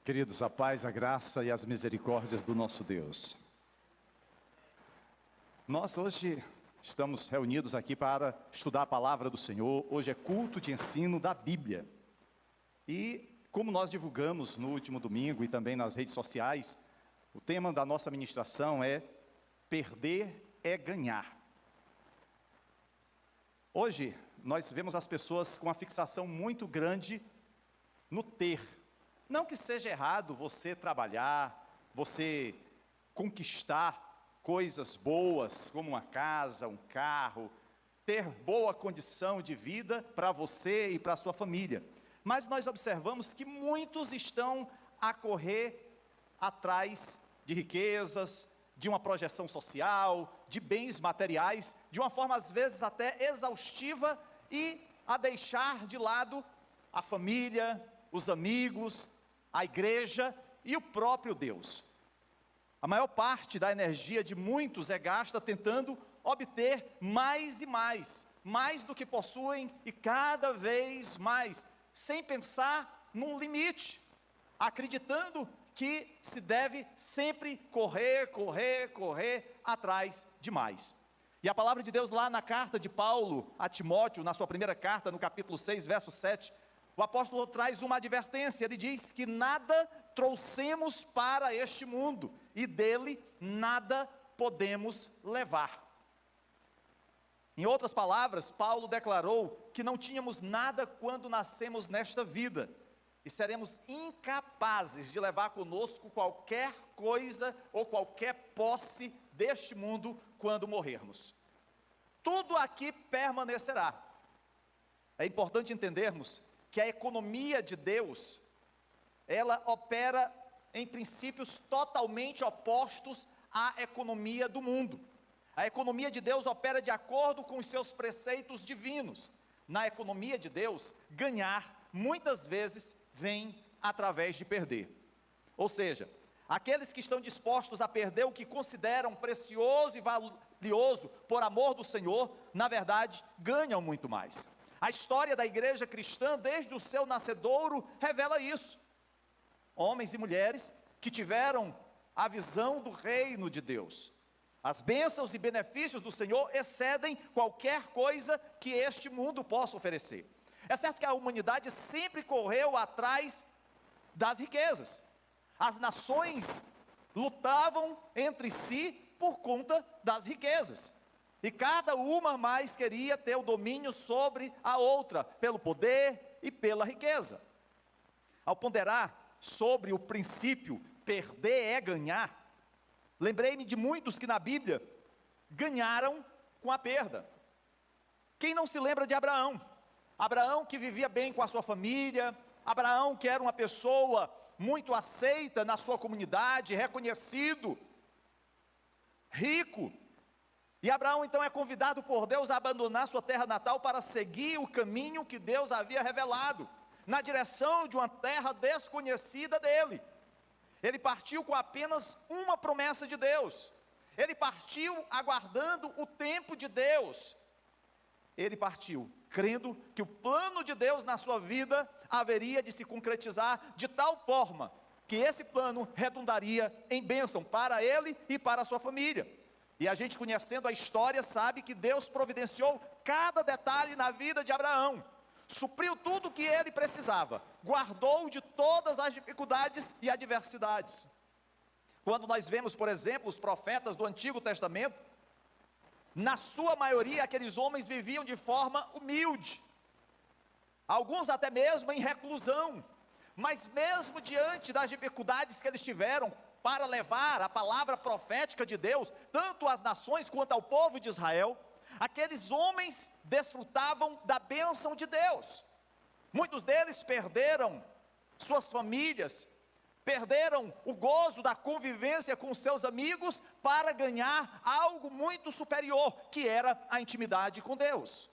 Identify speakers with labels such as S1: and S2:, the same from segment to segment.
S1: Queridos, a paz, a graça e as misericórdias do nosso Deus. Nós hoje estamos reunidos aqui para estudar a palavra do Senhor. Hoje é culto de ensino da Bíblia. E como nós divulgamos no último domingo e também nas redes sociais, o tema da nossa ministração é perder é ganhar. Hoje nós vemos as pessoas com uma fixação muito grande no ter. Não que seja errado você trabalhar, você conquistar coisas boas, como uma casa, um carro, ter boa condição de vida para você e para a sua família. Mas nós observamos que muitos estão a correr atrás de riquezas, de uma projeção social, de bens materiais, de uma forma às vezes até exaustiva, e a deixar de lado a família, os amigos, a igreja e o próprio Deus. A maior parte da energia de muitos é gasta tentando obter mais e mais do que possuem e cada vez mais, sem pensar num limite, acreditando que se deve sempre correr atrás de mais. E a palavra de Deus lá na carta de Paulo a Timóteo, na sua primeira carta, no capítulo 6, verso 7, o apóstolo traz uma advertência. Ele diz que nada trouxemos para este mundo, e dele nada podemos levar. Em outras palavras, Paulo declarou que não tínhamos nada quando nascemos nesta vida, e seremos incapazes de levar conosco qualquer coisa ou qualquer posse deste mundo quando morrermos. Tudo aqui permanecerá. É importante entendermos que a economia de Deus, ela opera em princípios totalmente opostos à economia do mundo. A economia de Deus opera de acordo com os seus preceitos divinos. Na economia de Deus, ganhar muitas vezes vem através de perder. Ou seja, aqueles que estão dispostos a perder o que consideram precioso e valioso por amor do Senhor, na verdade, ganham muito mais. A história da igreja cristã, desde o seu nascedouro, revela isso. Homens e mulheres que tiveram a visão do reino de Deus. As bênçãos e benefícios do Senhor excedem qualquer coisa que este mundo possa oferecer. É certo que a humanidade sempre correu atrás das riquezas. As nações lutavam entre si por conta das riquezas. E cada uma mais queria ter o domínio sobre a outra, pelo poder e pela riqueza. Ao ponderar sobre o princípio perder é ganhar, lembrei-me de muitos que na Bíblia ganharam com a perda. Quem não se lembra de Abraão? Abraão que vivia bem com a sua família, Abraão que era uma pessoa muito aceita na sua comunidade, reconhecido, rico. E Abraão então é convidado por Deus a abandonar sua terra natal para seguir o caminho que Deus havia revelado, na direção de uma terra desconhecida dele. Ele partiu com apenas uma promessa de Deus. Ele partiu aguardando o tempo de Deus. Ele partiu crendo que o plano de Deus na sua vida haveria de se concretizar de tal forma que esse plano redundaria em bênção para ele e para a sua família. E a gente, conhecendo a história, sabe que Deus providenciou cada detalhe na vida de Abraão, supriu tudo o que ele precisava, guardou de todas as dificuldades e adversidades. Quando nós vemos, por exemplo, os profetas do Antigo Testamento, na sua maioria aqueles homens viviam de forma humilde, alguns até mesmo em reclusão, mas mesmo diante das dificuldades que eles tiveram para levar a palavra profética de Deus, tanto às nações quanto ao povo de Israel, aqueles homens desfrutavam da bênção de Deus. Muitos deles perderam suas famílias, perderam o gozo da convivência com seus amigos para ganhar algo muito superior, que era a intimidade com Deus.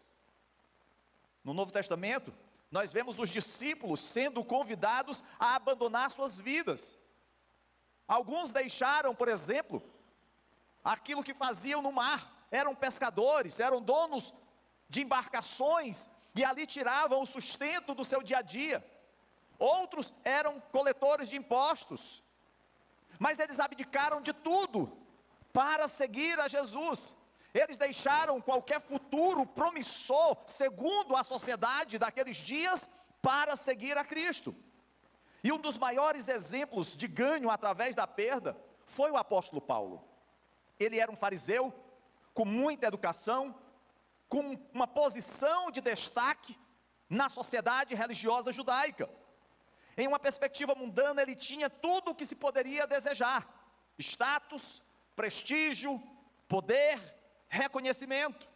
S1: No Novo Testamento, nós vemos os discípulos sendo convidados a abandonar suas vidas. Alguns deixaram, por exemplo, aquilo que faziam no mar, eram pescadores, eram donos de embarcações, e ali tiravam o sustento do seu dia a dia. outros eram coletores de impostos, mas eles abdicaram de tudo para seguir a Jesus. Eles deixaram qualquer futuro promissor, segundo a sociedade daqueles dias, para seguir a Cristo. E um dos maiores exemplos de ganho através da perda foi o apóstolo Paulo. Ele era um fariseu, com muita educação, com uma posição de destaque na sociedade religiosa judaica. Em uma perspectiva mundana, ele tinha tudo o que se poderia desejar: status, prestígio, poder, reconhecimento.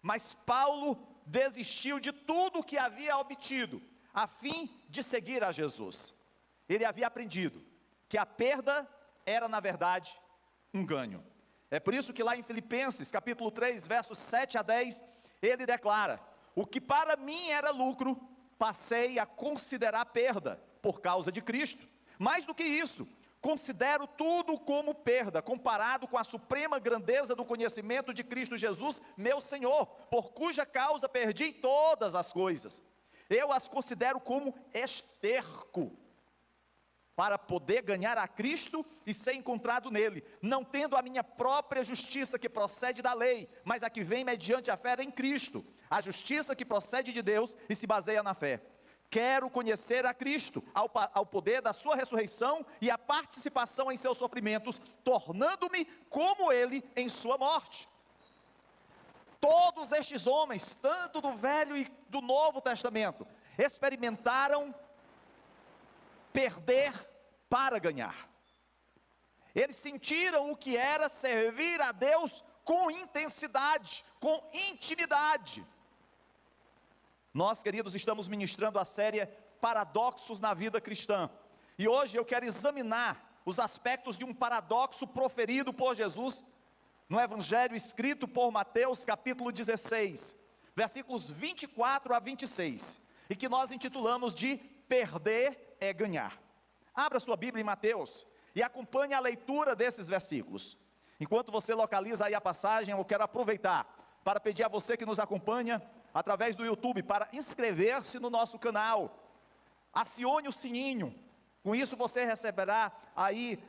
S1: Mas Paulo desistiu de tudo o que havia obtido, a fim de seguir a Jesus. Ele havia aprendido que a perda era, na verdade, um ganho. É por isso que lá em Filipenses, capítulo 3, versos 7 a 10, ele declara: o que para mim era lucro, passei a considerar perda, por causa de Cristo. Mais do que isso, considero tudo como perda, comparado com a suprema grandeza do conhecimento de Cristo Jesus, meu Senhor, por cuja causa perdi todas as coisas. Eu as considero como esterco, para poder ganhar a Cristo e ser encontrado nele, não tendo a minha própria justiça que procede da lei, mas a que vem mediante a fé em Cristo, a justiça que procede de Deus e se baseia na fé. Quero conhecer a Cristo, ao poder da sua ressurreição e a participação em seus sofrimentos, tornando-me como ele em sua morte. Todos estes homens, tanto do Velho e do Novo Testamento, experimentaram perder para ganhar. Eles sentiram o que era servir a Deus com intensidade, com intimidade. Nós, queridos, estamos ministrando a série Paradoxos na Vida Cristã. E hoje eu quero examinar os aspectos de um paradoxo proferido por Jesus no Evangelho escrito por Mateus, capítulo 16, versículos 24 a 26, e que nós intitulamos de Perder é Ganhar. Abra sua Bíblia em Mateus e acompanhe a leitura desses versículos. Enquanto você localiza aí a passagem, eu quero aproveitar para pedir a você que nos acompanha através do YouTube, para inscrever-se no nosso canal, acione o sininho, com isso você receberá aí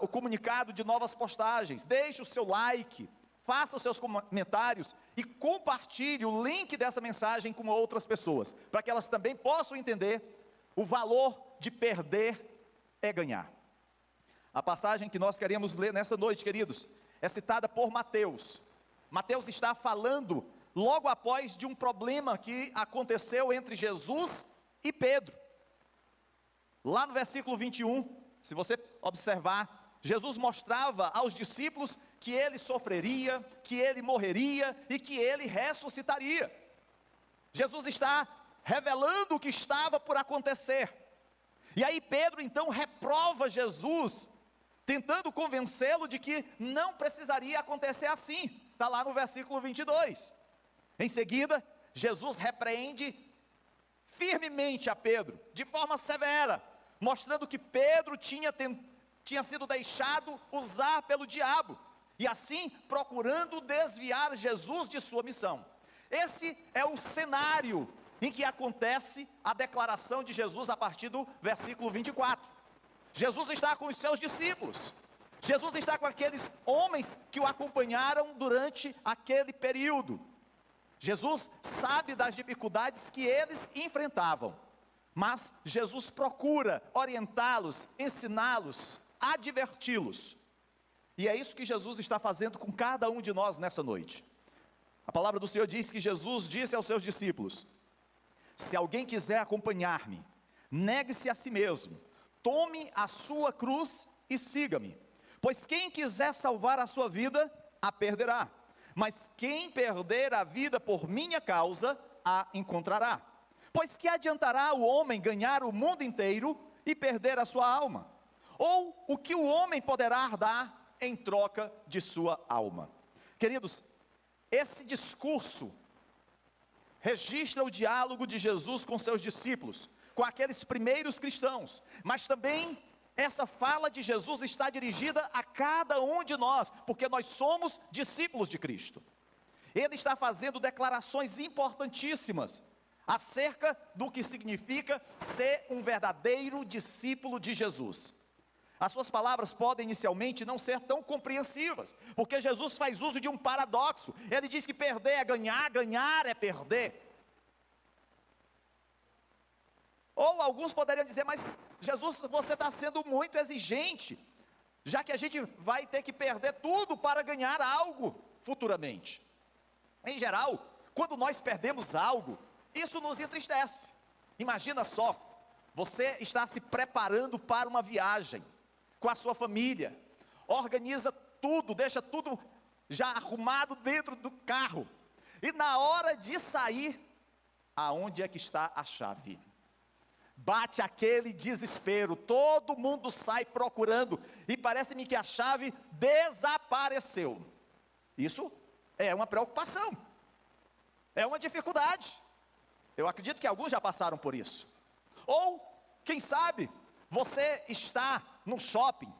S1: o comunicado de novas postagens, deixe o seu like, faça os seus comentários e compartilhe o link dessa mensagem com outras pessoas, para que elas também possam entender o valor de perder é ganhar. A passagem que nós queremos ler nessa noite, queridos, é citada por Mateus. Mateus está falando logo após de um problema que aconteceu entre Jesus e Pedro. Lá no versículo 21, se você observar, Jesus mostrava aos discípulos que ele sofreria, que ele morreria e que ele ressuscitaria. Jesus está revelando o que estava por acontecer. E aí Pedro então reprova Jesus, tentando convencê-lo de que não precisaria acontecer assim. Está lá no versículo 22. Em seguida, Jesus repreende firmemente a Pedro, de forma severa, mostrando que Pedro tinha sido deixado usar pelo diabo, e assim procurando desviar Jesus de sua missão. Esse é o cenário em que acontece a declaração de Jesus a partir do versículo 24. Jesus está com os seus discípulos, Jesus está com aqueles homens que o acompanharam durante aquele período. Jesus sabe das dificuldades que eles enfrentavam, mas Jesus procura orientá-los, ensiná-los, adverti-los. E é isso que Jesus está fazendo com cada um de nós nessa noite. A palavra do Senhor diz que Jesus disse aos seus discípulos: se alguém quiser acompanhar-me, negue-se a si mesmo, tome a sua cruz e siga-me. Pois quem quiser salvar a sua vida, a perderá. Mas quem perder a vida por minha causa, a encontrará. Pois que adiantará o homem ganhar o mundo inteiro e perder a sua alma? Ou o que o homem poderá dar em troca de sua alma? Queridos, esse discurso registra o diálogo de Jesus com seus discípulos, com aqueles primeiros cristãos, mas também essa fala de Jesus está dirigida a cada um de nós, porque nós somos discípulos de Cristo. Ele está fazendo declarações importantíssimas acerca do que significa ser um verdadeiro discípulo de Jesus. As suas palavras podem inicialmente não ser tão compreensivas, porque Jesus faz uso de um paradoxo. Ele diz que perder é ganhar, ganhar é perder. Ou alguns poderiam dizer, mas Jesus, você está sendo muito exigente, já que a gente vai ter que perder tudo para ganhar algo futuramente. Em geral, quando nós perdemos algo, isso nos entristece. Imagina só, você está se preparando para uma viagem com a sua família, organiza tudo, deixa tudo já arrumado dentro do carro, e na hora de sair, aonde é que está a chave? Bate aquele desespero, todo mundo sai procurando, e parece-me que a chave desapareceu. Isso é uma preocupação, é uma dificuldade. Eu acredito que alguns já passaram por isso. Ou, quem sabe, você está no shopping,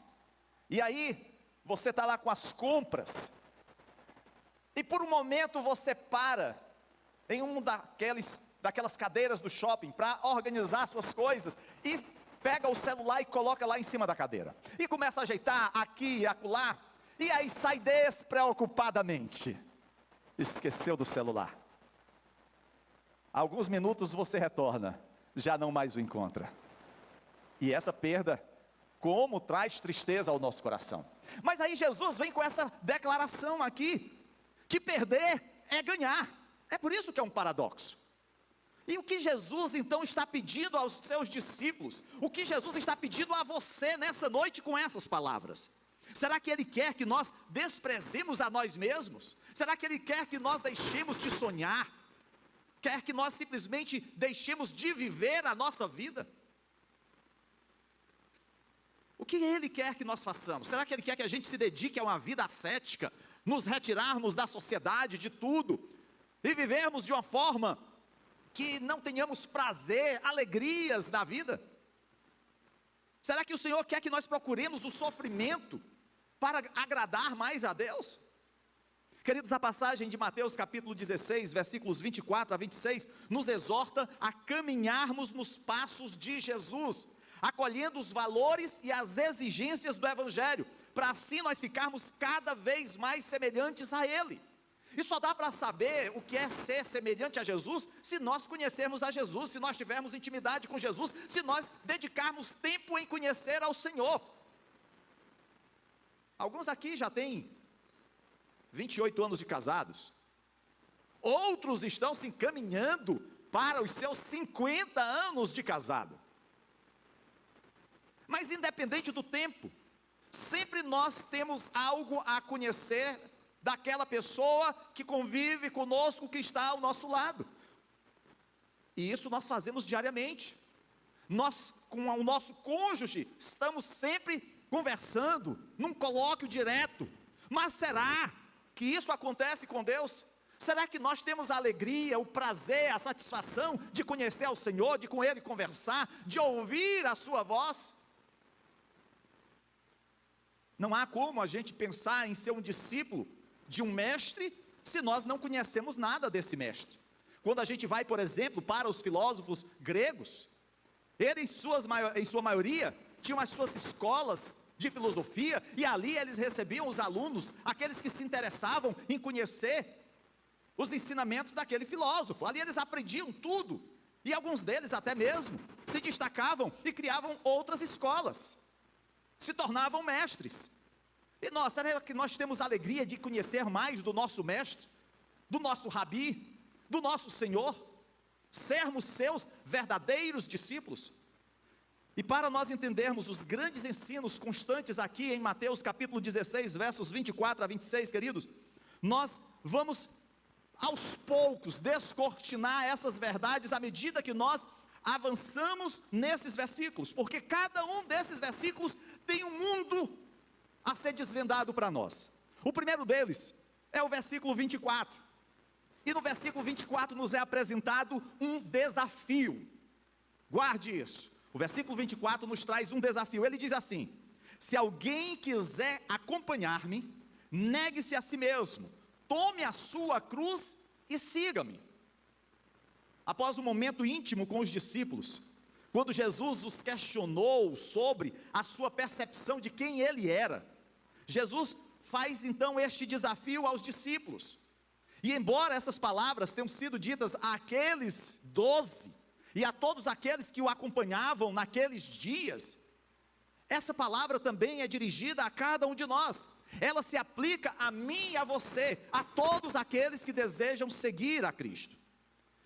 S1: e aí você está lá com as compras, e por um momento você para em um daquelas cadeiras do shopping para organizar suas coisas, e pega o celular e coloca lá em cima da cadeira, e começa a ajeitar aqui e acolá, e aí sai despreocupadamente, esqueceu do celular. Alguns minutos você retorna, já não mais o encontra, e essa perda, como traz tristeza ao nosso coração. Mas aí Jesus vem com essa declaração aqui, que perder é ganhar. É por isso que é um paradoxo. E o que Jesus então está pedindo aos seus discípulos? O que Jesus está pedindo a você nessa noite com essas palavras? Será que Ele quer que nós desprezemos a nós mesmos? Será que Ele quer que nós deixemos de sonhar? Quer que nós simplesmente deixemos de viver a nossa vida? O que Ele quer que nós façamos? Será que Ele quer que a gente se dedique a uma vida ascética, nos retirarmos da sociedade, de tudo, e vivermos de uma forma que não tenhamos prazer, alegrias na vida? Será que o Senhor quer que nós procuremos o sofrimento para agradar mais a Deus? Queridos, a passagem de Mateus capítulo 16, versículos 24 a 26, nos exorta a caminharmos nos passos de Jesus, acolhendo os valores e as exigências do Evangelho, para assim nós ficarmos cada vez mais semelhantes a Ele. E só dá para saber o que é ser semelhante a Jesus, se nós conhecermos a Jesus, se nós tivermos intimidade com Jesus, se nós dedicarmos tempo em conhecer ao Senhor. Alguns aqui já têm 28 anos de casados, outros estão se encaminhando para os seus 50 anos de casado. Mas independente do tempo, sempre nós temos algo a conhecer daquela pessoa que convive conosco, que está ao nosso lado. E isso nós fazemos diariamente. Nós, com o nosso cônjuge, estamos sempre conversando, num colóquio direto. Mas será que isso acontece com Deus? Será que nós temos a alegria, o prazer, a satisfação de conhecer ao Senhor, de com Ele conversar, de ouvir a sua voz? Não há como a gente pensar em ser um discípulo de um mestre, se nós não conhecemos nada desse mestre. Quando a gente vai, por exemplo, para os filósofos gregos, eles em sua maioria, tinham as suas escolas de filosofia, e ali eles recebiam os alunos, aqueles que se interessavam em conhecer os ensinamentos daquele filósofo. Ali eles aprendiam tudo, e alguns deles até mesmo se destacavam e criavam outras escolas, se tornavam mestres. E nós, será que nós temos alegria de conhecer mais do nosso mestre, do nosso rabi, do nosso Senhor, sermos seus verdadeiros discípulos? E para nós entendermos os grandes ensinos constantes aqui em Mateus capítulo 16, versos 24 a 26, queridos, nós vamos aos poucos descortinar essas verdades à medida que nós avançamos nesses versículos, porque cada um desses versículos tem um mundo a ser desvendado para nós. O primeiro deles é o versículo 24, e no versículo 24 nos é apresentado um desafio. Guarde isso. O versículo 24 nos traz um desafio. Ele diz assim: se alguém quiser acompanhar-me, negue-se a si mesmo, tome a sua cruz e siga-me. após um momento íntimo com os discípulos, quando Jesus os questionou sobre a sua percepção de quem ele era, Jesus faz então este desafio aos discípulos. E embora essas palavras tenham sido ditas àqueles 12 e a todos aqueles que o acompanhavam naqueles dias, essa palavra também é dirigida a cada um de nós. Ela se aplica a mim e a você, a todos aqueles que desejam seguir a Cristo.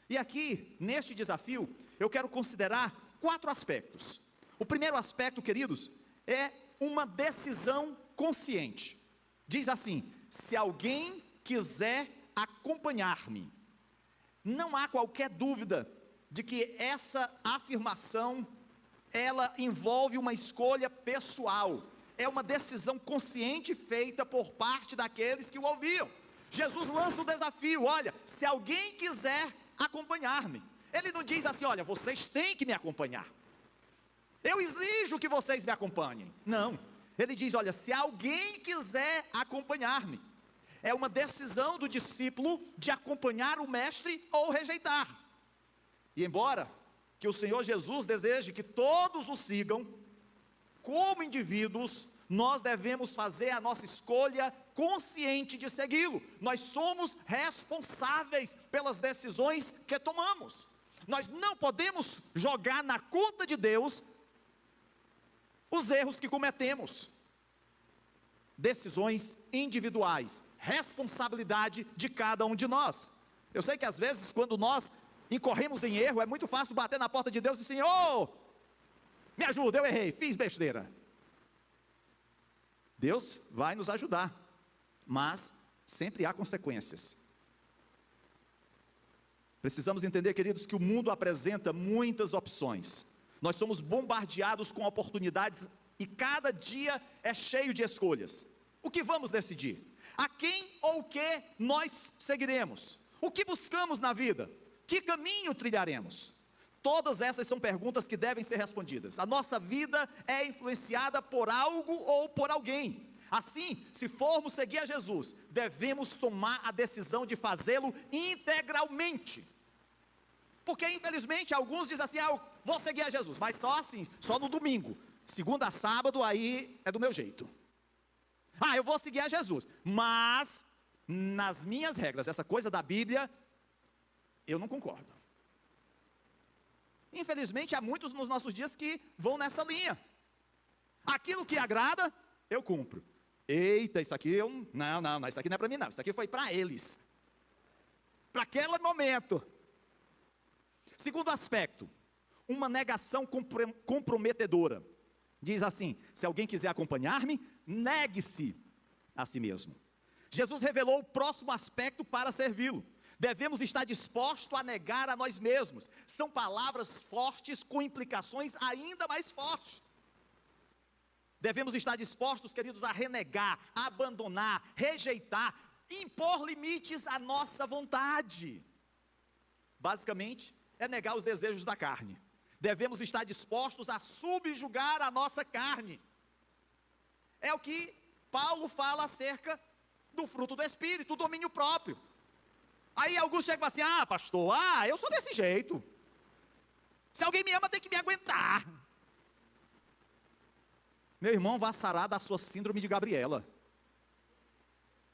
S1: E aqui, neste desafio, eu quero considerar 4 aspectos. O primeiro aspecto, queridos, é uma decisão consciente. Diz assim: se alguém quiser acompanhar-me. Não há qualquer dúvida de que essa afirmação, ela envolve uma escolha pessoal. É uma decisão consciente feita por parte daqueles que o ouviam. Jesus lança o desafio: olha, se alguém quiser acompanhar-me. Ele não diz assim: olha, vocês têm que me acompanhar, eu exijo que vocês me acompanhem. Não, ele diz: olha, se alguém quiser acompanhar-me. É uma decisão do discípulo de acompanhar o mestre ou rejeitar. E embora que o Senhor Jesus deseje que todos o sigam, como indivíduos, nós devemos fazer a nossa escolha consciente de segui-lo. Nós somos responsáveis pelas decisões que tomamos. Nós não podemos jogar na conta de Deus os erros que cometemos. Decisões individuais, responsabilidade de cada um de nós. Eu sei que às vezes, quando nós incorremos em erro, é muito fácil bater na porta de Deus e dizer: Senhor, me ajuda, eu errei, fiz besteira. Deus vai nos ajudar, mas sempre há consequências. Precisamos entender, queridos, que o mundo apresenta muitas opções. Nós somos bombardeados com oportunidades e cada dia é cheio de escolhas. O que vamos decidir? A quem ou o que nós seguiremos? O que buscamos na vida? Que caminho trilharemos? Todas essas são perguntas que devem ser respondidas. A nossa vida é influenciada por algo ou por alguém. Assim, se formos seguir a Jesus, devemos tomar a decisão de fazê-lo integralmente. Porque infelizmente alguns dizem assim: eu vou seguir a Jesus, mas só assim, só no domingo. Segunda a sábado, aí é do meu jeito. Eu vou seguir a Jesus, mas nas minhas regras, essa coisa da Bíblia, eu não concordo. Infelizmente, há muitos nos nossos dias que vão nessa linha. Aquilo que agrada, eu cumpro. Eita, isso aqui não, isso aqui não é para mim não, isso aqui foi para eles. Para aquele momento. Segundo aspecto, uma negação comprometedora. Diz assim: se alguém quiser acompanhar-me, negue-se a si mesmo. Jesus revelou o próximo aspecto para servi-lo. Devemos estar dispostos a negar a nós mesmos. São palavras fortes com implicações ainda mais fortes. Devemos estar dispostos, queridos, a renegar, a abandonar, rejeitar, impor limites à nossa vontade. Basicamente, é negar os desejos da carne. Devemos estar dispostos a subjugar a nossa carne. É o que Paulo fala acerca do fruto do Espírito, o domínio próprio. Aí alguns chegam assim: pastor, eu sou desse jeito. Se alguém me ama, tem que me aguentar. Meu irmão, vá sarar da sua síndrome de Gabriela.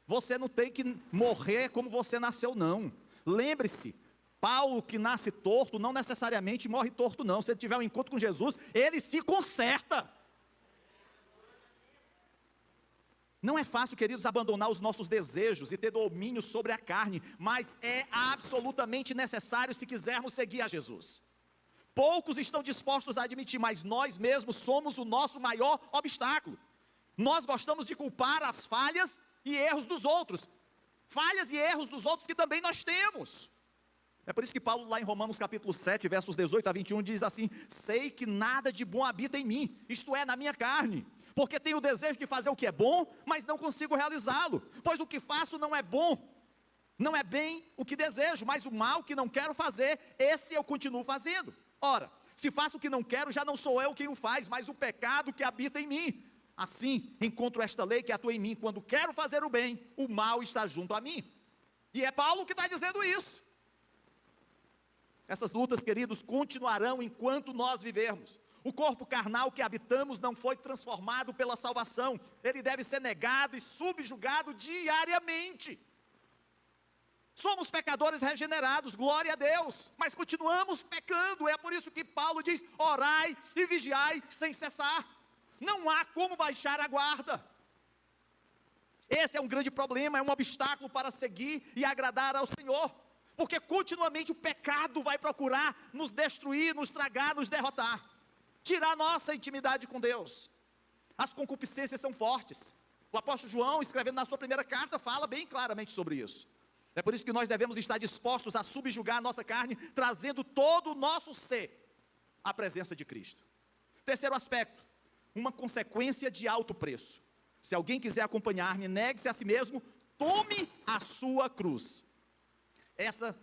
S1: Você não tem que morrer como você nasceu, não. Lembre-se, Paulo que nasce torto, não necessariamente morre torto não. Se ele tiver um encontro com Jesus, ele se conserta. Não é fácil, queridos, abandonar os nossos desejos e ter domínio sobre a carne, mas é absolutamente necessário se quisermos seguir a Jesus. Poucos estão dispostos a admitir, mas nós mesmos somos o nosso maior obstáculo. Nós gostamos de culpar as falhas e erros dos outros. Falhas e erros dos outros que também nós temos. É por isso que Paulo, lá em Romanos capítulo 7, versos 18 a 21, diz assim: sei que nada de bom habita em mim, isto é, na minha carne, porque tenho o desejo de fazer o que é bom, mas não consigo realizá-lo, pois o que faço não é bom, não é bem o que desejo, mas o mal que não quero fazer, esse eu continuo fazendo. Ora, se faço o que não quero, já não sou eu quem o faz, mas o pecado que habita em mim. Assim, encontro esta lei que atua em mim: quando quero fazer o bem, o mal está junto a mim. E é Paulo que está dizendo isso. Essas lutas, queridos, continuarão enquanto nós vivermos. O corpo carnal que habitamos não foi transformado pela salvação. Ele deve ser negado e subjugado diariamente. Somos pecadores regenerados, glória a Deus, mas continuamos pecando. É por isso que Paulo diz: orai e vigiai sem cessar. Não há como baixar a guarda. Esse é um grande problema, é um obstáculo para seguir e agradar ao Senhor, porque continuamente o pecado vai procurar nos destruir, nos tragar, nos derrotar, tirar nossa intimidade com Deus. As concupiscências são fortes. O apóstolo João, escrevendo na sua primeira carta, fala bem claramente sobre isso. É por isso que nós devemos estar dispostos a subjugar a nossa carne, trazendo todo o nosso ser à presença de Cristo. Terceiro aspecto, uma consequência de alto preço. Se alguém quiser acompanhar-me, negue-se a si mesmo, tome a sua cruz. Essa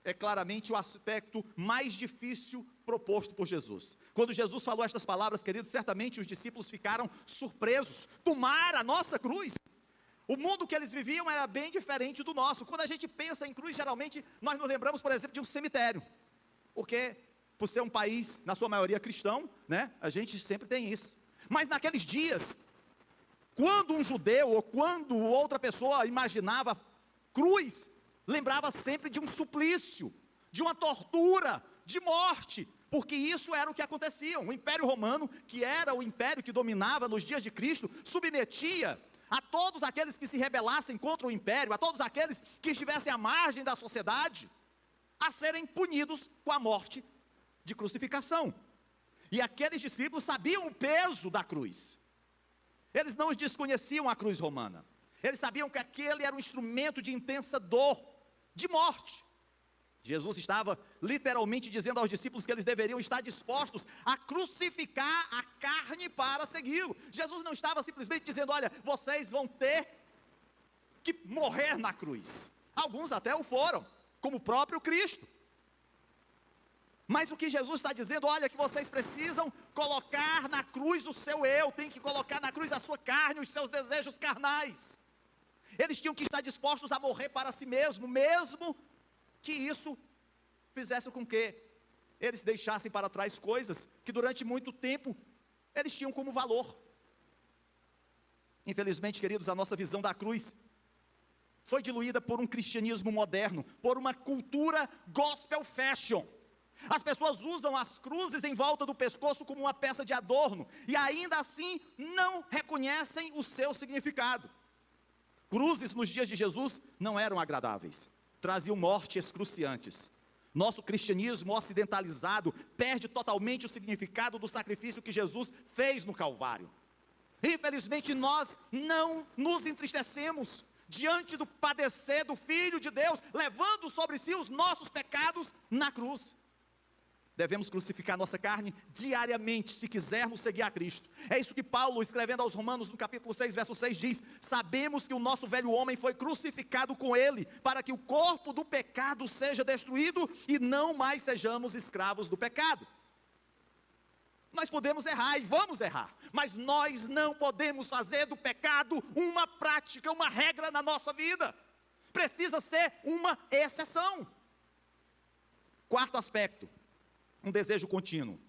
S1: é claramente o aspecto mais difícil proposto por Jesus. Quando Jesus falou estas palavras, queridos, certamente os discípulos ficaram surpresos. Tomar a nossa cruz. O mundo que eles viviam era bem diferente do nosso. Quando a gente pensa em cruz, geralmente nós nos lembramos, por exemplo, de um cemitério. Porque, por ser um país, na sua maioria cristão, né, a gente sempre tem isso. Mas naqueles dias, quando um judeu ou quando outra pessoa imaginava cruz, lembrava sempre de um suplício, de uma tortura, de morte, porque isso era o que acontecia. O Império Romano, que era o império que dominava nos dias de Cristo, submetia a todos aqueles que se rebelassem contra o império, a todos aqueles que estivessem à margem da sociedade, a serem punidos com a morte de crucificação. E aqueles discípulos sabiam o peso da cruz. Eles não desconheciam a cruz romana. Eles sabiam que aquele era um instrumento de intensa dor, de morte. Jesus estava literalmente dizendo aos discípulos que eles deveriam estar dispostos a crucificar a carne para segui-lo. Jesus não estava simplesmente dizendo: olha, vocês vão ter que morrer na cruz. Alguns até o foram, como o próprio Cristo. Mas o que Jesus está dizendo: olha, que vocês precisam colocar na cruz o seu eu, tem que colocar na cruz a sua carne, os seus desejos carnais. Eles tinham que estar dispostos a morrer para si mesmo, mesmo que isso fizesse com que eles deixassem para trás coisas que durante muito tempo eles tinham como valor. Infelizmente, queridos, a nossa visão da cruz foi diluída por um cristianismo moderno, por uma cultura gospel fashion. As pessoas usam as cruzes em volta do pescoço como uma peça de adorno, e ainda assim não reconhecem o seu significado. Cruzes nos dias de Jesus não eram agradáveis, traziam morte excruciantes. Nosso cristianismo ocidentalizado perde totalmente o significado do sacrifício que Jesus fez no Calvário. Infelizmente nós não nos entristecemos diante do padecer do Filho de Deus, levando sobre si os nossos pecados na cruz. Devemos crucificar nossa carne diariamente, se quisermos seguir a Cristo. É isso que Paulo, escrevendo aos Romanos, no capítulo 6, verso 6, diz: sabemos que o nosso velho homem foi crucificado com ele, para que o corpo do pecado seja destruído, e não mais sejamos escravos do pecado. Nós podemos errar, e vamos errar, mas nós não podemos fazer do pecado uma prática, uma regra na nossa vida. Precisa ser uma exceção. Quarto aspecto, um desejo contínuo.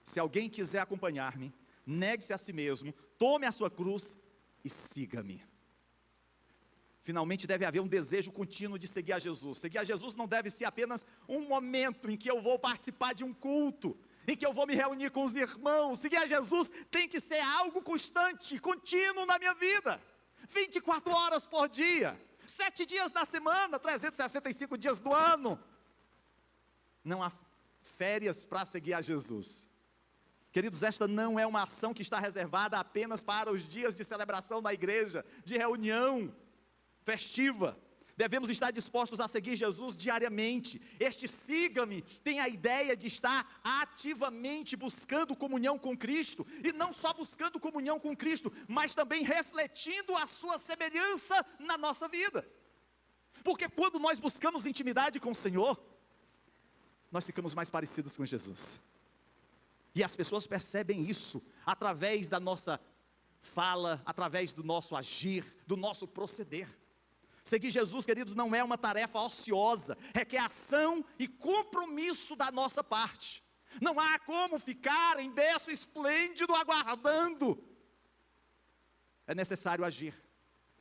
S1: Se alguém quiser acompanhar-me, negue-se a si mesmo, tome a sua cruz e siga-me. Finalmente deve haver um desejo contínuo de seguir a Jesus. Seguir a Jesus não deve ser apenas um momento em que eu vou participar de um culto, em que eu vou me reunir com os irmãos. Seguir a Jesus tem que ser algo constante, contínuo na minha vida, 24 horas por dia, 7 dias na semana, 365 dias do ano. Não há férias para seguir a Jesus. Queridos, esta não é uma ação que está reservada apenas para os dias de celebração na igreja, de reunião festiva. Devemos estar dispostos a seguir Jesus diariamente. Este siga-me tem a ideia de estar ativamente buscando comunhão com Cristo, e não só buscando comunhão com Cristo, mas também refletindo a sua semelhança na nossa vida. Porque quando nós buscamos intimidade com o Senhor, nós ficamos mais parecidos com Jesus. E as pessoas percebem isso através da nossa fala, através do nosso agir, do nosso proceder. Seguir Jesus, queridos, não é uma tarefa ociosa, requer ação e compromisso da nossa parte. Não há como ficar em berço esplêndido aguardando. É necessário agir,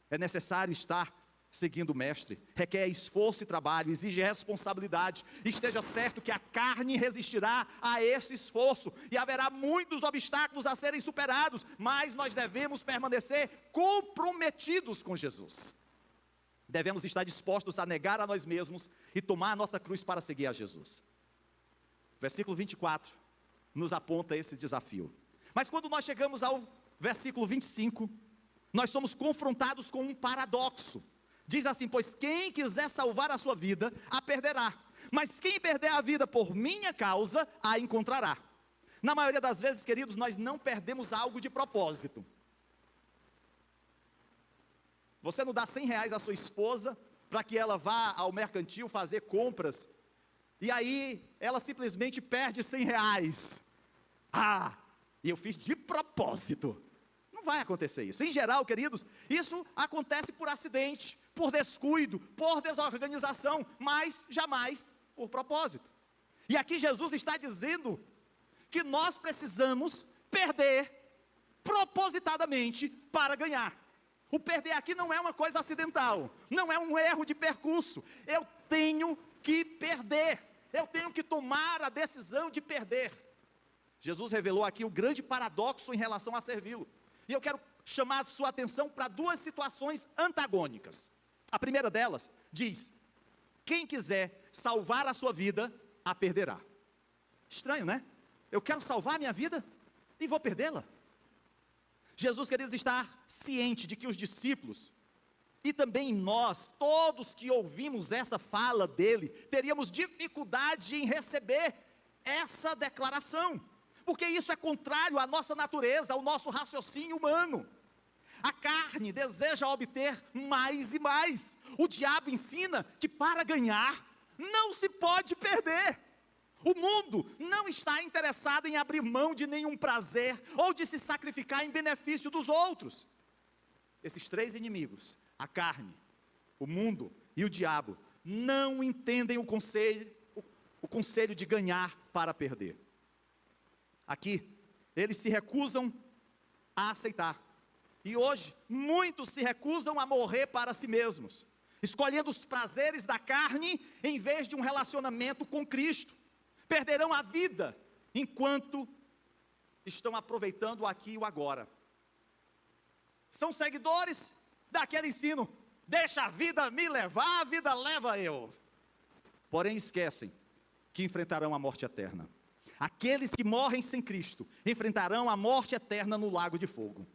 S1: é necessário estar seguindo o Mestre. Requer esforço e trabalho, exige responsabilidade. Esteja certo que a carne resistirá a esse esforço e haverá muitos obstáculos a serem superados, mas nós devemos permanecer comprometidos com Jesus. Devemos estar dispostos a negar a nós mesmos e tomar a nossa cruz para seguir a Jesus. Versículo 24 nos aponta esse desafio. Mas quando nós chegamos ao versículo 25, nós somos confrontados com um paradoxo. Diz assim: pois quem quiser salvar a sua vida, a perderá. Mas quem perder a vida por minha causa, a encontrará. Na maioria das vezes, queridos, nós não perdemos algo de propósito. Você não dá R$100 à sua esposa para que ela vá ao mercantil fazer compras, e aí ela simplesmente perde R$100. E eu fiz de propósito. Não vai acontecer isso. Em geral, queridos, isso acontece por acidente, por descuido, por desorganização, mas jamais por propósito. E aqui Jesus está dizendo que nós precisamos perder propositadamente para ganhar. O perder aqui não é uma coisa acidental, não é um erro de percurso. Eu tenho que perder, eu tenho que tomar a decisão de perder. Jesus revelou aqui o grande paradoxo em relação a servi-lo. E eu quero chamar a sua atenção para duas situações antagônicas. A primeira delas diz: quem quiser salvar a sua vida, a perderá. Estranho, né? Eu quero salvar a minha vida e vou perdê-la. Jesus, queridos, está ciente de que os discípulos, e também nós, todos que ouvimos essa fala dele, teríamos dificuldade em receber essa declaração, porque isso é contrário à nossa natureza, ao nosso raciocínio humano. A carne deseja obter mais e mais. O diabo ensina que para ganhar, não se pode perder. O mundo não está interessado em abrir mão de nenhum prazer, ou de se sacrificar em benefício dos outros. Esses três inimigos, a carne, o mundo e o diabo, não entendem o conselho de ganhar para perder. Aqui, eles se recusam a aceitar. E hoje, muitos se recusam a morrer para si mesmos, escolhendo os prazeres da carne em vez de um relacionamento com Cristo. Perderão a vida enquanto estão aproveitando o aqui e o agora. São seguidores daquele ensino: deixa a vida me levar, a vida leva eu. Porém esquecem que enfrentarão a morte eterna. Aqueles que morrem sem Cristo enfrentarão a morte eterna no lago de fogo.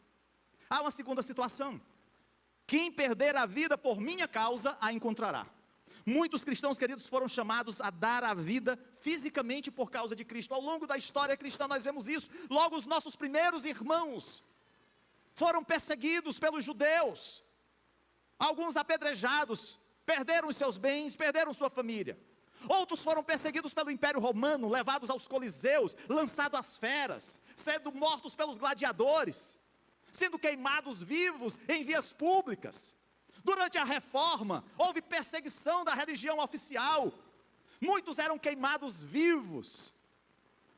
S1: Há uma segunda situação: quem perder a vida por minha causa, a encontrará. Muitos cristãos, queridos, foram chamados a dar a vida fisicamente por causa de Cristo. Ao longo da história cristã nós vemos isso. Logo os nossos primeiros irmãos foram perseguidos pelos judeus. Alguns apedrejados, perderam os seus bens, perderam sua família. Outros foram perseguidos pelo Império Romano, levados aos coliseus, lançados às feras, sendo mortos pelos gladiadores, sendo queimados vivos em vias públicas. Durante a Reforma, houve perseguição da religião oficial. Muitos eram queimados vivos,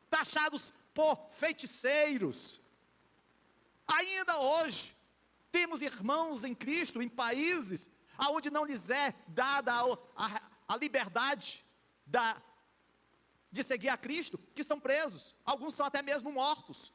S1: taxados por feiticeiros. Ainda hoje, temos irmãos em Cristo em países onde não lhes é dada a liberdade de seguir a Cristo, que são presos. Alguns são até mesmo mortos.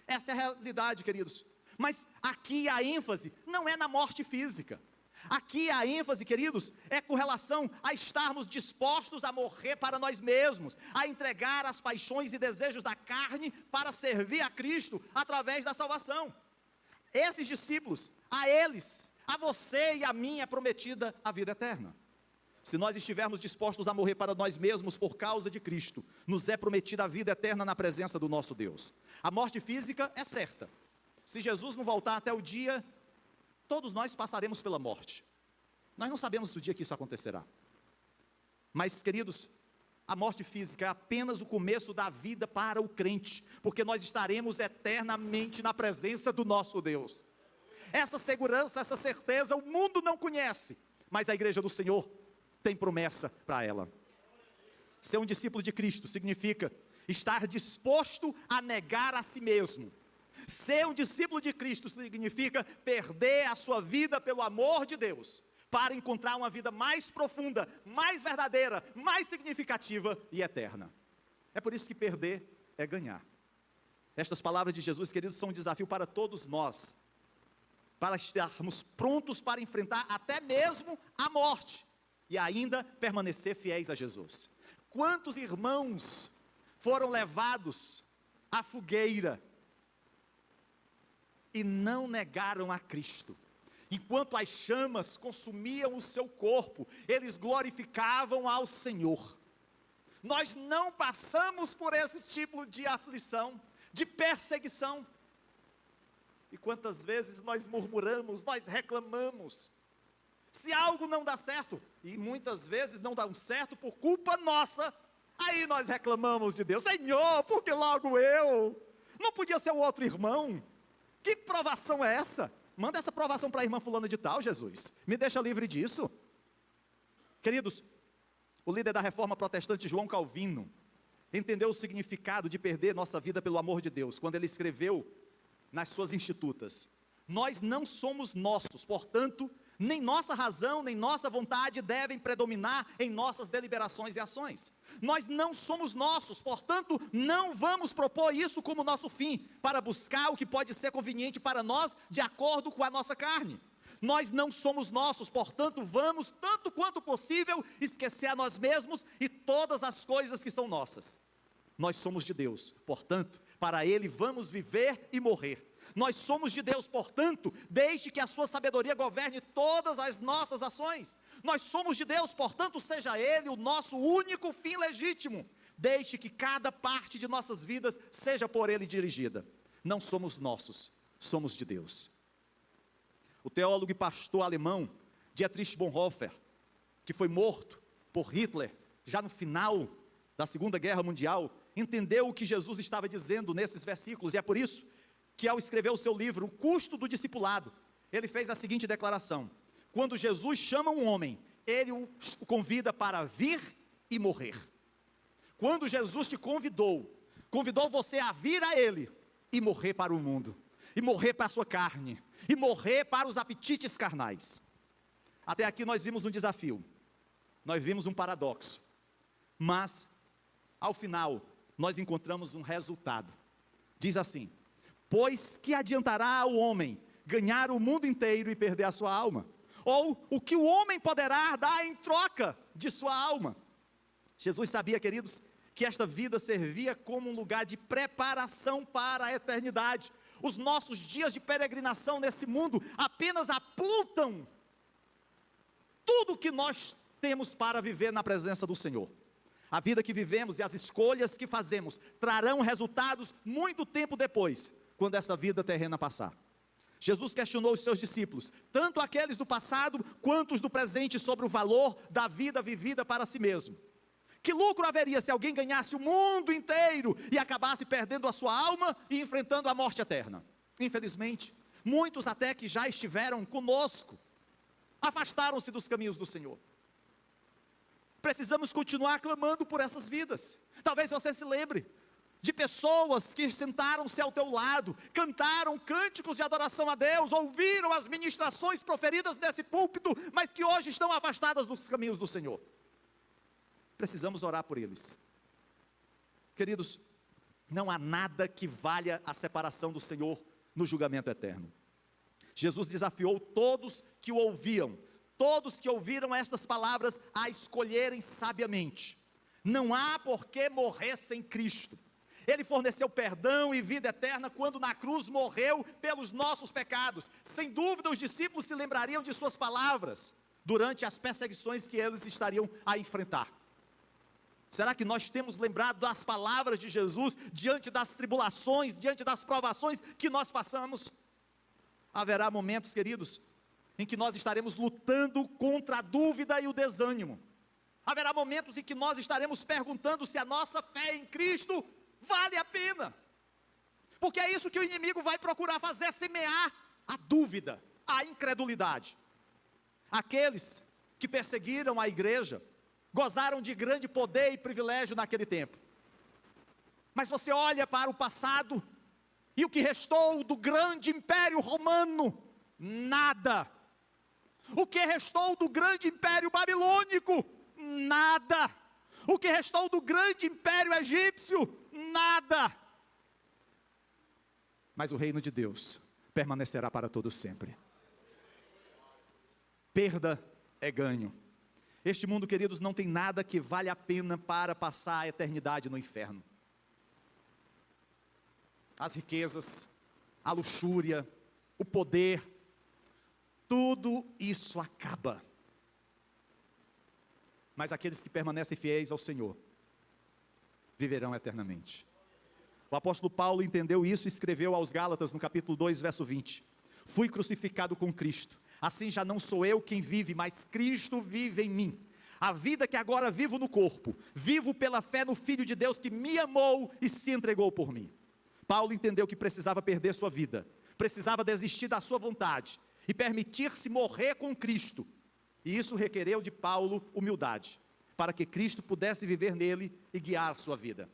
S1: Essa é a realidade, queridos. Mas aqui a ênfase não é na morte física. Aqui a ênfase, queridos, é com relação a estarmos dispostos a morrer para nós mesmos, a entregar as paixões e desejos da carne para servir a Cristo através da salvação. Esses discípulos, a eles, a você e a mim é prometida a vida eterna. Se nós estivermos dispostos a morrer para nós mesmos por causa de Cristo, nos é prometida a vida eterna na presença do nosso Deus. A morte física é certa. Se Jesus não voltar até o dia, todos nós passaremos pela morte. Nós não sabemos o dia que isso acontecerá. Mas, queridos, a morte física é apenas o começo da vida para o crente, porque nós estaremos eternamente na presença do nosso Deus. essa segurança, essa certeza, o mundo não conhece, mas a igreja do Senhor tem promessa para ela. Ser um discípulo de Cristo significa estar disposto a negar a si mesmo. Ser um discípulo de Cristo significa perder a sua vida pelo amor de Deus, para encontrar uma vida mais profunda, mais verdadeira, mais significativa e eterna. É por isso que perder é ganhar. Estas palavras de Jesus, queridos, são um desafio para todos nós, para estarmos prontos para enfrentar até mesmo a morte, e ainda permanecer fiéis a Jesus. Quantos irmãos foram levados à fogueira e não negaram a Cristo? Enquanto as chamas consumiam o seu corpo, eles glorificavam ao Senhor. Nós não passamos por esse tipo de aflição, de perseguição. E quantas vezes nós murmuramos, nós reclamamos, se algo não dá certo, e muitas vezes não dá certo por culpa nossa, aí nós reclamamos de Deus: Senhor, por que logo eu? Não podia ser o outro irmão? Que provação é essa? Manda essa provação para a irmã fulana de tal, Jesus, me deixa livre disso. Queridos, o líder da reforma protestante João Calvino entendeu o significado de perder nossa vida pelo amor de Deus, quando ele escreveu nas suas Institutas: nós não somos nossos, portanto, nem nossa razão, nem nossa vontade devem predominar em nossas deliberações e ações. Nós não somos nossos, portanto, não vamos propor isso como nosso fim, para buscar o que pode ser conveniente para nós, de acordo com a nossa carne. Nós não somos nossos, portanto, vamos, tanto quanto possível, esquecer a nós mesmos e todas as coisas que são nossas. Nós somos de Deus, portanto, para Ele vamos viver e morrer. Nós somos de Deus, portanto, deixe que a sua sabedoria governe todas as nossas ações. Nós somos de Deus, portanto, seja Ele o nosso único fim legítimo. Deixe que cada parte de nossas vidas seja por Ele dirigida. Não somos nossos, somos de Deus. O teólogo e pastor alemão Dietrich Bonhoeffer, que foi morto por Hitler já no final da Segunda Guerra Mundial, entendeu o que Jesus estava dizendo nesses versículos, e é por isso que, ao escrever o seu livro, O Custo do Discipulado, ele fez a seguinte declaração: quando Jesus chama um homem, ele o convida para vir e morrer. Quando Jesus te convidou você a vir a Ele e morrer para o mundo, e morrer para a sua carne, e morrer para os apetites carnais. Até aqui nós vimos um desafio, nós vimos um paradoxo, mas, ao final, nós encontramos um resultado. Diz assim: pois que adiantará ao homem ganhar o mundo inteiro e perder a sua alma? Ou o que o homem poderá dar em troca de sua alma? Jesus sabia, queridos, que esta vida servia como um lugar de preparação para a eternidade. Os nossos dias de peregrinação nesse mundo apenas apontam tudo o que nós temos para viver na presença do Senhor. A vida que vivemos e as escolhas que fazemos trarão resultados muito tempo depois, quando essa vida terrena passar. Jesus questionou os seus discípulos, tanto aqueles do passado quanto os do presente, sobre o valor da vida vivida para si mesmo. Que lucro haveria se alguém ganhasse o mundo inteiro e acabasse perdendo a sua alma e enfrentando a morte eterna? Infelizmente, muitos até que já estiveram conosco, afastaram-se dos caminhos do Senhor. Precisamos continuar clamando por essas vidas. Talvez você se lembre de pessoas que sentaram-se ao teu lado, cantaram cânticos de adoração a Deus, ouviram as ministrações proferidas nesse púlpito, mas que hoje estão afastadas dos caminhos do Senhor. Precisamos orar por eles. Queridos, não há nada que valha a separação do Senhor no julgamento eterno. Jesus desafiou todos que o ouviam, todos que ouviram estas palavras, a escolherem sabiamente. Não há por que morrer sem Cristo. Ele forneceu perdão e vida eterna quando na cruz morreu pelos nossos pecados. Sem dúvida os discípulos se lembrariam de suas palavras durante as perseguições que eles estariam a enfrentar. Será que nós temos lembrado das palavras de Jesus diante das tribulações, diante das provações que nós passamos? Haverá momentos, queridos, em que nós estaremos lutando contra a dúvida e o desânimo. Haverá momentos em que nós estaremos perguntando se a nossa fé em Cristo vale a pena. Porque é isso que o inimigo vai procurar fazer, semear a dúvida, a incredulidade. Aqueles que perseguiram a igreja gozaram de grande poder e privilégio naquele tempo. Mas você olha para o passado, e o que restou do grande império romano? Nada. O que restou do grande império babilônico? Nada. O que restou do grande império egípcio? Nada. Mas o reino de Deus permanecerá para todo sempre. Perda é ganho. Este mundo, queridos, não tem nada que vale a pena para passar a eternidade no inferno. As riquezas, a luxúria, o poder, tudo isso acaba. Mas aqueles que permanecem fiéis ao Senhor viverão eternamente. O apóstolo Paulo entendeu isso e escreveu aos Gálatas no capítulo 2, verso 20: fui crucificado com Cristo, assim já não sou eu quem vive, mas Cristo vive em mim. A vida que agora vivo no corpo, vivo pela fé no Filho de Deus que me amou e se entregou por mim. Paulo entendeu que precisava perder sua vida, precisava desistir da sua vontade e permitir-se morrer com Cristo. E isso requereu de Paulo humildade, para que Cristo pudesse viver nele e guiar sua vida.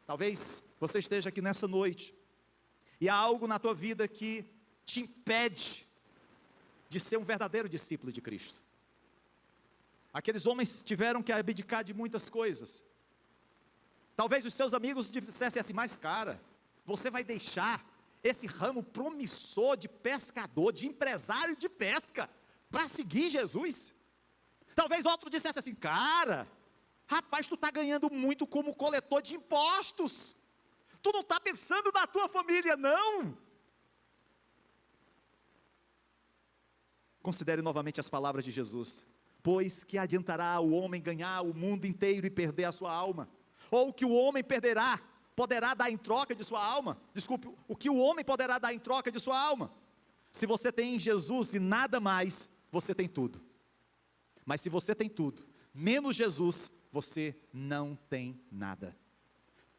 S1: Talvez você esteja aqui nessa noite, e há algo na tua vida que te impede de ser um verdadeiro discípulo de Cristo. Aqueles homens tiveram que abdicar de muitas coisas. Talvez os seus amigos dissessem assim: mas cara, você vai deixar esse ramo promissor de pescador, de empresário de pesca, para seguir Jesus? Talvez outro dissesse assim: cara, rapaz, tu está ganhando muito como coletor de impostos, tu não está pensando na tua família não. Considere novamente as palavras de Jesus: pois que adiantará o homem ganhar o mundo inteiro e perder a sua alma? Ou o que o homem poderá dar em troca de sua alma? Desculpe, o que o homem poderá dar em troca de sua alma? Se você tem Jesus e nada mais, você tem tudo. Mas se você tem tudo, menos Jesus, você não tem nada.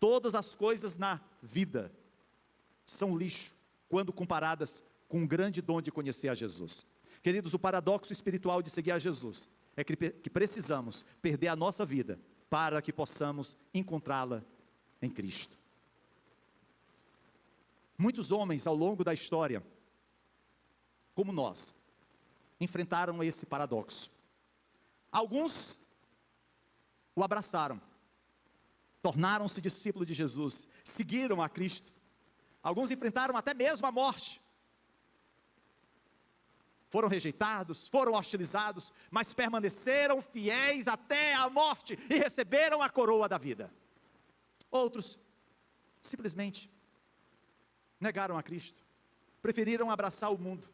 S1: Todas as coisas na vida são lixo, quando comparadas com o grande dom de conhecer a Jesus. Queridos, o paradoxo espiritual de seguir a Jesus é que precisamos perder a nossa vida para que possamos encontrá-la em Cristo. Muitos homens ao longo da história, como nós, enfrentaram esse paradoxo. Alguns o abraçaram, tornaram-se discípulos de Jesus, seguiram a Cristo. Alguns enfrentaram até mesmo a morte. Foram rejeitados, foram hostilizados, mas permaneceram fiéis até a morte e receberam a coroa da vida. Outros simplesmente negaram a Cristo, preferiram abraçar o mundo,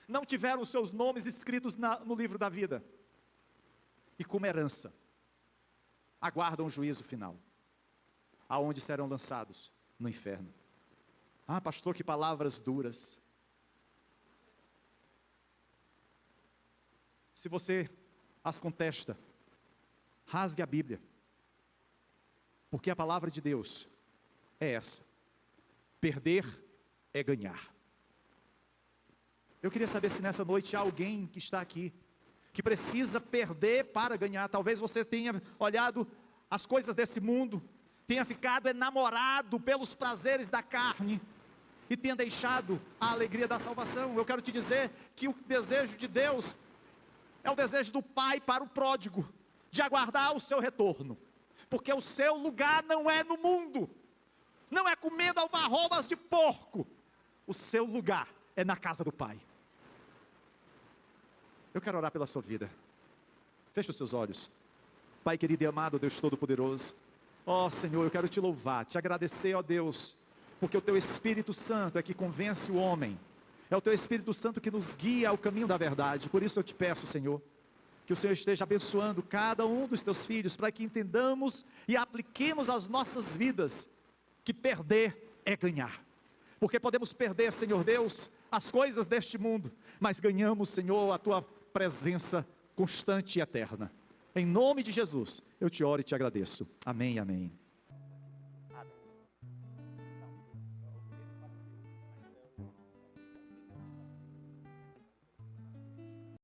S1: não tiveram os seus nomes escritos no livro da vida, e como herança, aguardam o juízo final, aonde serão lançados no inferno. Ah, pastor, que palavras duras. Se você as contesta, rasgue a Bíblia, porque a palavra de Deus é essa: perder é ganhar. Eu queria saber se nessa noite há alguém que está aqui, que precisa perder para ganhar. Talvez você tenha olhado as coisas desse mundo, tenha ficado enamorado pelos prazeres da carne, e tenha deixado a alegria da salvação. Eu quero te dizer que o desejo de Deus é o desejo do Pai para o pródigo, de aguardar o seu retorno, porque o seu lugar não é no mundo, não é comendo alfarrobas de porco, o seu lugar é na casa do Pai. Eu quero orar pela sua vida. Feche os seus olhos. Pai querido e amado, Deus Todo-Poderoso, ó Senhor, eu quero te louvar, te agradecer, ó Deus, porque o teu Espírito Santo é que convence o homem. É o teu Espírito Santo que nos guia ao caminho da verdade. Por isso eu te peço, Senhor, que o Senhor esteja abençoando cada um dos teus filhos, para que entendamos e apliquemos às nossas vidas, que perder é ganhar. Porque podemos perder, Senhor Deus, as coisas deste mundo, mas ganhamos, Senhor, a tua presença constante e eterna. Em nome de Jesus, eu te oro e te agradeço. Amém, amém.